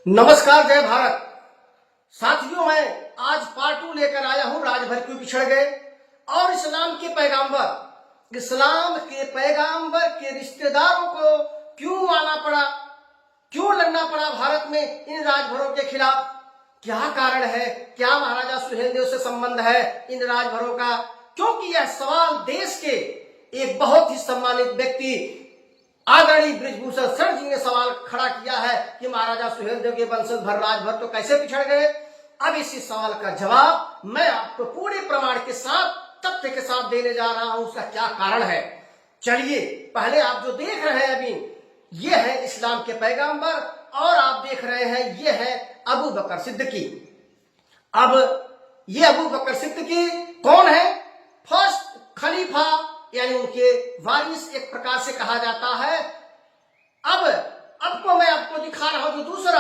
नमस्कार, जय भारत। साथियों, मैं आज पार्ट 2 लेकर आया हूं, राजभर क्यों पिछड़ गए और इस्लाम के पैगांबर के रिश्तेदारों को क्यों आना पड़ा, क्यों लड़ना पड़ा भारत में इन राजभरों के खिलाफ। क्या कारण है, क्या महाराजा सुहेलदेव से संबंध है इन राजभरों का? क्योंकि यह सवाल देश के एक बहुत ही सम्मानित व्यक्ति आदरणीय बृजभूषण शरण जी ने सवाल खड़ा किया है कि महाराजा सुहेलदेव के वंशज भर राजभर तो कैसे पिछड़ गए। अब इसी सवाल का जवाब मैं आपको पूरे प्रमाण के साथ, तथ्य के साथ देने जा रहा हूं। उसका क्या कारण है, चलिए। पहले आप जो देख रहे हैं अभी, ये है इस्लाम के पैगंबर और आप देख रहे हैं ये है अबू बकर सिद्दीकी। अब ये अबू बकर सिद्दीकी कौन है? फर्स्ट खलीफा, यानी उनके वारिस एक प्रकार से कहा जाता है। अब मैं आपको दिखा रहा हूं जो दूसरा,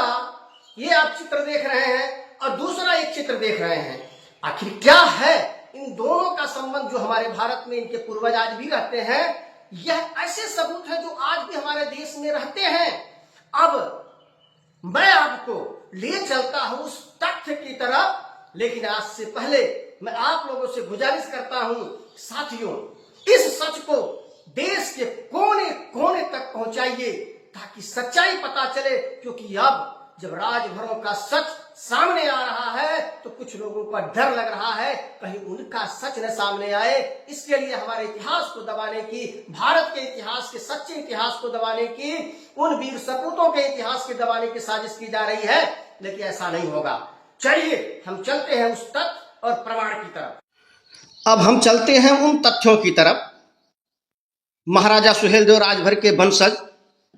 ये आप चित्र देख रहे हैं और दूसरा एक चित्र देख रहे हैं। आखिर क्या है इन दोनों का संबंध जो हमारे भारत में इनके पूर्वज आज भी रहते हैं? यह ऐसे सबूत है जो आज भी हमारे देश में रहते हैं। अब मैं आपको ले चलता हूं उस तथ्य की तरफ, लेकिन आज से पहले मैं आप लोगों से गुजारिश करता हूं, साथियों, इस सच को देश के कोने कोने तक पहुंचाइए ताकि सच्चाई पता चले। क्योंकि अब जब राजभरों का सच सामने आ रहा है तो कुछ लोगों का डर लग रहा है कहीं उनका सच न सामने आए। इसके लिए हमारे इतिहास को दबाने की, भारत के इतिहास के सच्चे इतिहास को दबाने की, उन वीर सपूतों के इतिहास के दबाने की साजिश की जा रही है, लेकिन ऐसा नहीं होगा। चलिए हम चलते हैं उस तथ्य और प्रमाण की तरफ। अब हम चलते हैं उन तथ्यों की तरफ। महाराजा सुहेलदेव राजभर के वंशज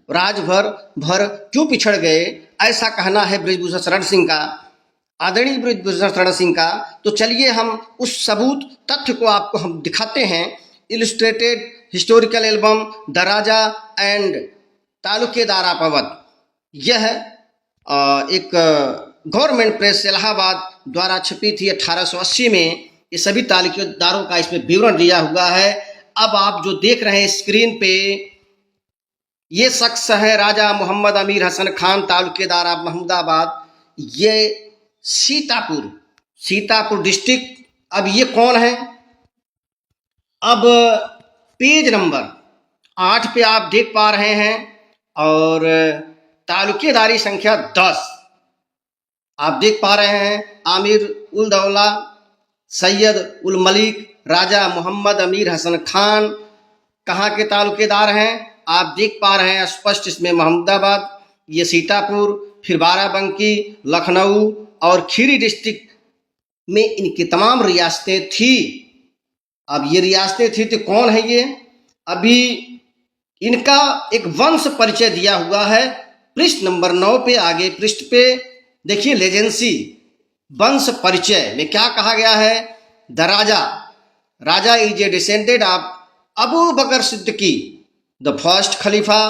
राजभर भर क्यों पिछड़ गए, ऐसा कहना है बृजभूषण शरण सिंह का, आदरणीय बृजभूषण शरण सिंह का। तो चलिए हम उस सबूत तथ्य को आपको हम दिखाते हैं। Illustrated historical album the Raja and taluqdar of Awadh, यह एक गवर्नमेंट प्रेस इलाहाबाद द्वारा छपी थी 1880 में। ये सभी तालुकेदारों का इसमें विवरण दिया हुआ है। अब आप जो देख रहे हैं स्क्रीन पे, ये शख्स है राजा मोहम्मद अमीर हसन खान, तालुकेदार ऑफ महमूदाबाद। ये सीतापुर डिस्ट्रिक्ट। अब ये कौन है? अब पेज नंबर 8 पे आप देख पा रहे हैं और तालुकेदारी संख्या 10 आप देख पा रहे हैं। आमिर उल दौला सैयद उल मलिक राजा मोहम्मद अमीर हसन खान कहाँ के तालुकेदार हैं? आप देख पा रहे हैं स्पष्ट, इसमें महमूदाबाद, ये सीतापुर, फिर बाराबंकी, लखनऊ और खीरी डिस्ट्रिक्ट में इनकी तमाम रियासतें थी। अब ये रियासतें थी तो कौन है ये? अभी इनका एक वंश परिचय दिया हुआ है पृष्ठ नंबर 9 पे, आगे पृष्ठ पे देखिए, लेजेंसी वंश परिचय में क्या कहा गया है? The Raja is a descended of Abu Bakar Siddiqui the first Khalifa.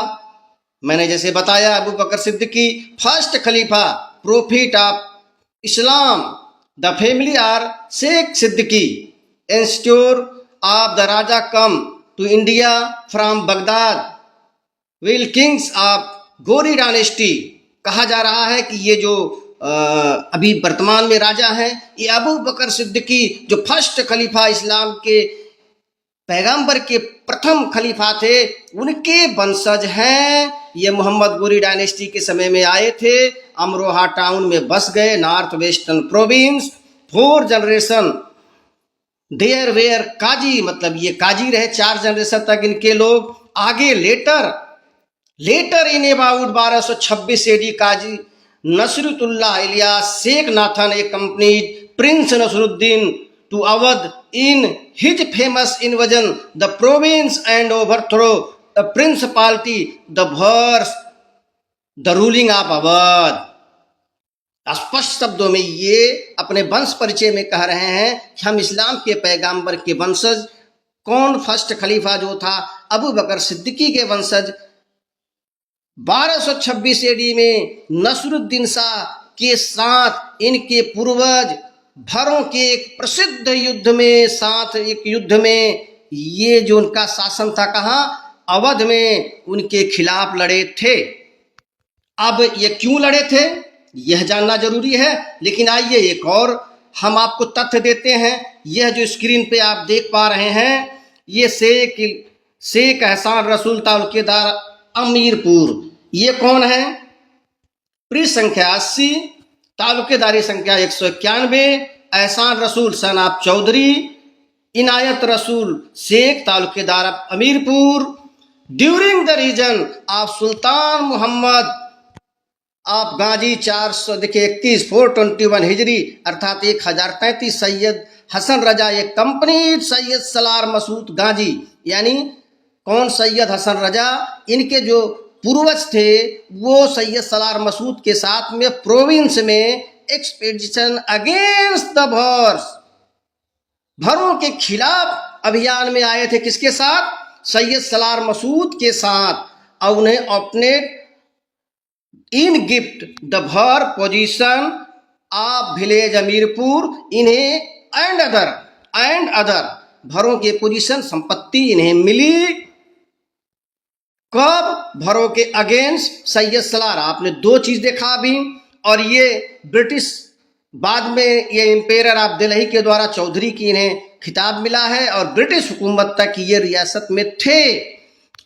मैंने जैसे बताया, Abu Bakar Siddiqui first Khalifa, prophet of Islam. The family are Shaikh Siddiqui, ancestor of the Raja come to India from Baghdad, will kings of Ghori dynasty. कहा जा रहा है कि ये जो अभी वर्तमान में राजा हैं, ये अबू बकर सिद्दीकी जो फर्स्ट खलीफा, इस्लाम के पैगंबर के प्रथम खलीफा थे, उनके वंशज हैं। ये मोहम्मद गोरी डायनेस्टी के समय में आए थे, अमरोहा टाउन में बस गए, north western province. 4 generation there were Qazi, मतलब ये काजी रहे 4 जनरेशन तक इनके लोग। आगे later in about 1226 AD Qazi Nasrullah Ilyas Sheikh Nathan accompanied Prince Nasruddin to Awadh in his famous invasion the province and overthrow the principality, the verse the ruling of Awadh। स्पष्ट शब्दों में ये अपने वंश परिचय में कह रहे हैं कि हम इस्लाम के पैगंबर के वंशज। कौन? फर्स्ट खलीफा जो था अबू बकर सिद्दीकी के वंशज। 1226 एडी में नसरुद्दीन शाह के साथ इनके पूर्वज भरों के एक प्रसिद्ध युद्ध में ये जो उनका शासन था, कहाँ? अवध में उनके खिलाफ लड़े थे। अब ये क्यों लड़े थे? यह जानना जरूरी है। लेकिन आइए एक और हम आपको तथ्य देते हैं। यह जो स्क्रीन पे आप देख पा रहे हैं, ये शेख एहसान रसूल तालुकेदार अमीरपुर, ये कौन है? पृष्ठ संख्या 80, तालुकेदारी संख्या 191, एहसान रसूल son of Chaudhary, Inayat Rasul Shaikh taluqdar Amirpur, during the region of Sultan Mohammad आप गाजी 400 देखिए 421 हिजरी अर्थात 1033 सैयद हसन रजा एक कंपनी सैयद सलार मसूद गाजी, यानी कौन? सैयद हसन रजा। इनके जो पूर्वज थे वो सैयद सलार मसूद के साथ में प्रोविंस में एक्सपेडिशन अगेंस्ट द भरों के खिलाफ अभियान में आए थे। किसके साथ? सैयद सलार मसूद के साथ। और उन्हें अपने इन गिफ्ट द भर पोजीशन ऑफ विलेज अमीरपुर इन्हें एंड अदर भरों के पोजीशन संपत्ति इन्हें मिली। कब? भरों के अगेंस्ट सैयद सलार। आपने दो चीज देखा अभी। और ये ब्रिटिश बाद में ये एम्पेयर ऑफ दिल्ली के द्वारा चौधरी की इन्हें खिताब मिला है और ब्रिटिश हुकूमत तक ये रियासत में थे।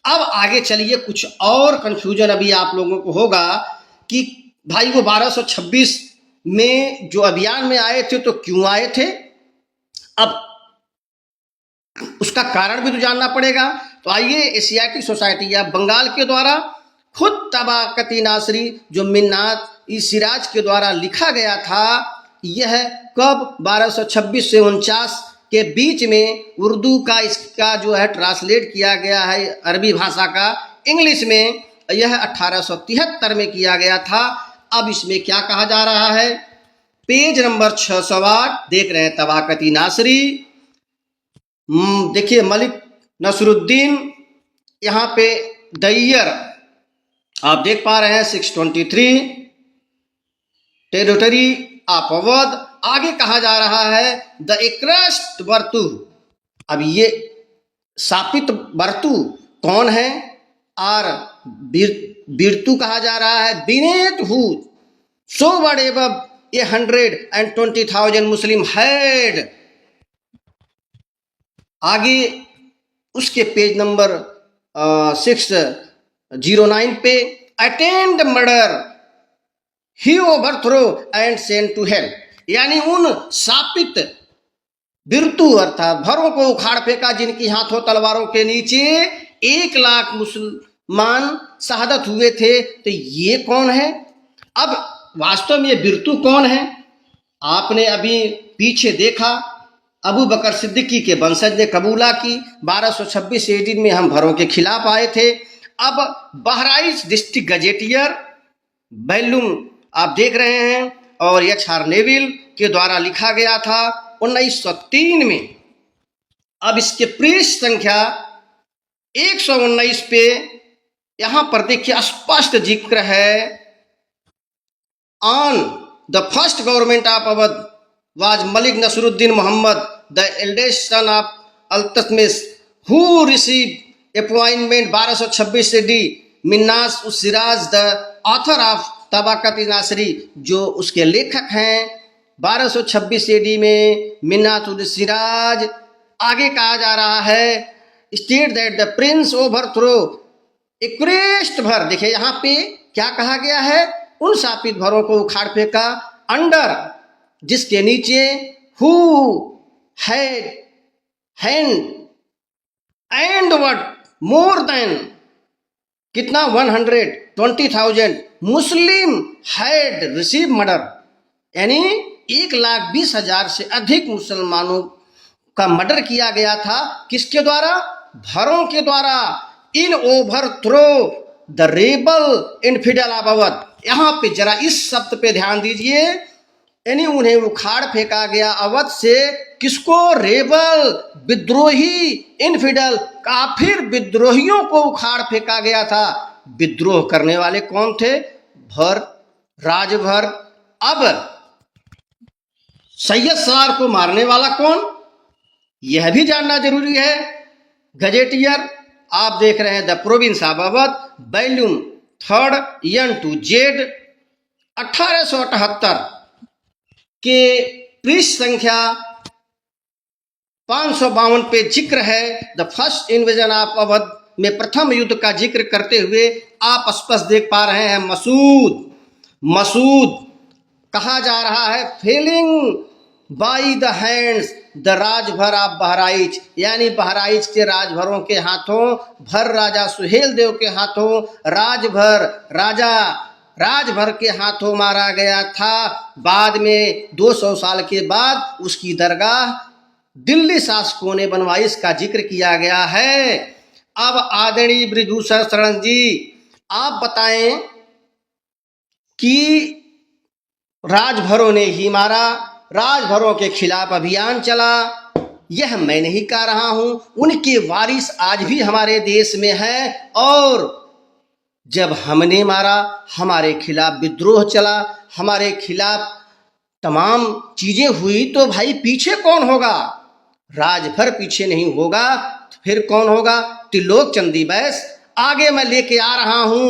अब आगे चलिए, कुछ और कंफ्यूजन अभी आप लोगों को होगा कि भाई वो 1226 में जो अभियान में आए थे तो क्यों आए थे? अब उसका कारण भी तो जानना पड़ेगा। तो आइए, एशियाटिक सोसाइटी या बंगाल के द्वारा खुद तबाकती नासरी जो मिन्नात ई सिराज के द्वारा लिखा गया था, यह कब? 1226 से 49 के बीच में उर्दू का इसका जो है ट्रांसलेट किया गया है अरबी भाषा का इंग्लिश में, यह 1873 में किया गया था। अब इसमें क्या कहा जा रहा है? पेज नंबर 608 देख रहे हैं, तबाकती नासरी। देखिए मलिक नसरुद्दीन, यहाँ पे द ईयर आप देख पा रहे हैं 623, टेरिटरी ऑफ अवध। आगे कहा जा रहा है द एक्रेस्ट बर्तु। अब ये सापित बर्तु कौन है? और बिरतु कहा जा रहा है बिनेत who so word above 120,000 Muslim had. आगे उसके पेज नंबर 609 पे attend murder he overthrow and send to hell, यानी उन सापित बिरतु अर्थात भरों को उखाड़ फेंका जिनकी हाथों तलवारों के नीचे 1 लाख मुसलमान शहादत हुए थे। तो ये कौन है? अब वास्तव में ये बिरतु कौन है? आपने अभी पीछे देखा, अबू बकर सिद्दीकी के वंशज ने कबूला की। 1226 एडी में हम भरों के खिलाफ आए थे। अब बहराइच डिस्ट्रिक्ट गजेटियर बैलूम आप देख रहे हैं और एच.आर. नेविल के द्वारा लिखा गया था 1903 में। अब इसके पृष्ठ संख्या 119 पे यहां पर देखिए स्पष्ट जिक्र है, on the first government of Awadh was Malik Nasruddin Muhammad, the eldest son of Al-Tatmis, who received appointment 1226 AD. Minhas उस Siraj the author of Tabaqat नासरी, जो उसके लेखक हैं 1226 AD में मिन्नात उल सिराज। आगे कहा जा रहा है state that the prince overthrow एक्रेस्ट भर। देखिए यहाँ पे क्या कहा गया है? उन सापित भरों को उखाड़ फेंका अंडर, जिसके नीचे who had hand and what more than कितना 120,000 मुस्लिम हैड रिसीव मर्डर, यानी 1,20,000 से अधिक मुसलमानों का मर्डर किया गया था। किसके द्वारा? भरों के द्वारा। In overthrow the rebel infidel of Awadh. यहाँ पे जरा इस शब्द पे ध्यान दीजिए, यानी उन्हें उखाड़ फेंका गया अवध से। किसको? रेबल, विद्रोही, इनफिडल, काफिर विद्रोहियों को उखाड़ फेंका गया था। विद्रोह करने वाले कौन थे? भर, राजभर। अब सैयद सलार को मारने वाला कौन? यह भी जानना जरूरी है। गजेटियर आप देख रहे हैं the province of Awadh, volume 3 N to Z। 1878 के पृष्ठ संख्या 552 पे जिक्र है the first invasion of Awadh में प्रथम युद्ध का जिक्र करते हुए आप स्पष्ट देख पा रहे हैं मसूद कहा जा रहा है falling by the hands the Rajbhar of Bahraich, यानी बहराइच के राजभरों के हाथों, भर राजा सुहेल देव के हाथों राजभर के हाथों मारा गया था। बाद में 200 साल के बाद उसकी दरगाह दिल्ली शासकों ने बनवाई, इसका जिक्र किया गया है। अब आदरणीय बृजभूषण शरण जी आप बताएं कि राजभरों ने ही मारा, राजभरों के खिलाफ अभियान चला, यह मैं नहीं कह रहा हूं, उनके वारिस आज भी हमारे देश में हैं। और जब हमने मारा, हमारे खिलाफ विद्रोह चला, हमारे खिलाफ तमाम चीजें हुई, तो भाई पीछे कौन होगा? राजभर पीछे नहीं होगा, फिर कौन होगा? त्रिलोक चंदी बैस। आगे मैं लेके आ रहा हूं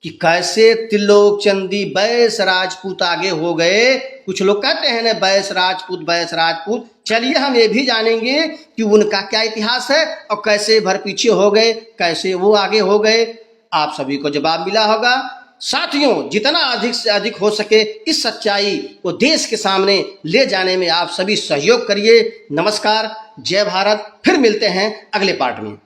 कि कैसे त्रिलोक चंदी बैस राजपूत आगे हो गए। कुछ लोग कहते हैं ना बैस राजपूत। चलिए हम ये भी जानेंगे कि उनका क्या इतिहास है और कैसे भर पीछे हो गए, कैसे वो आगे हो गए। आप सभी को जवाब मिला होगा। साथियों, जितना अधिक से अधिक हो सके इस सच्चाई को देश के सामने ले जाने में आप सभी सहयोग करिए। नमस्कार, जय भारत। फिर मिलते हैं अगले पार्ट में।